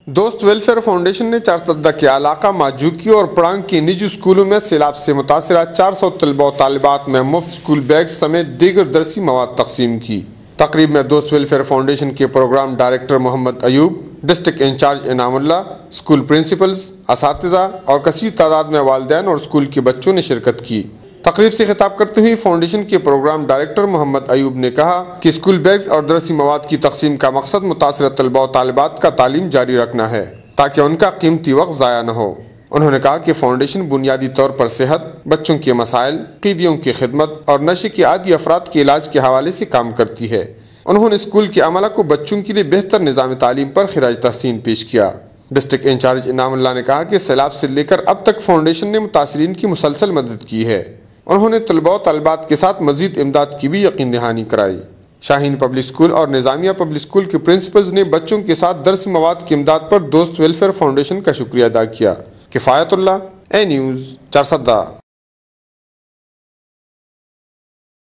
دوست welfare foundation نے چارسدہ کے علاقہ ماجوکی اور پڑانگ کے نجی اسکولوں میں سیلاب سے متاثرہ 400 طلبہ و طالبات میں مفت اسکول بیگ سمیت دیگر درسی مواد تقسیم کی۔ تقریب میں دوست ویلفیئر فاؤنڈیشن کے پروگرام ڈائریکٹر محمد ایوب، ڈسٹرکٹ انچارج انعام اللہ، اسکول پرنسپلز، اساتذہ اور کثیر تعداد میں والدین اور اسکول کے بچوں نے شرکت کی۔ تقریب سے خطاب کرتے ہوئے فاؤنڈیشن کے پروگرام ڈائریکٹر محمد ایوب نے کہا کہ اسکول بیگز اور درسی مواد کی تقسیم کا مقصد متاثرہ طلبہ و طالبات کا تعلیم جاری رکھنا ہے تاکہ ان کا قیمتی وقت ضائع نہ ہو۔ انہوں نے کہا کہ فاؤنڈیشن بنیادی طور پر صحت، بچوں کے مسائل، قیدیوں کی خدمت اور نشے کے عادی افراد کے علاج کے حوالے سے کام کرتی ہے۔ انہوں نے اسکول کے عملہ کو بچوں کے لیے بہتر نظام تعلیم پر خراج تحسین پیش کیا۔ ڈسٹرکٹ انچارج انعام اللہ نے کہا کہ سیلاب سے لے کر اب تک فاؤنڈیشن نے متاثرین کی مسلسل مدد کی ہے۔ انہوں نے طلباء و طالبات کے ساتھ مزید امداد کی بھی یقین دہانی کرائی۔ شاہین پبلک اسکول اور نظامیہ پبلک اسکول کے پرنسپلز نے بچوں کے ساتھ درسی مواد کی امداد پر دوست ویلفیئر فاؤنڈیشن کا شکریہ ادا کیا۔ کفایت اللہ، اے نیوز، چارسدہ۔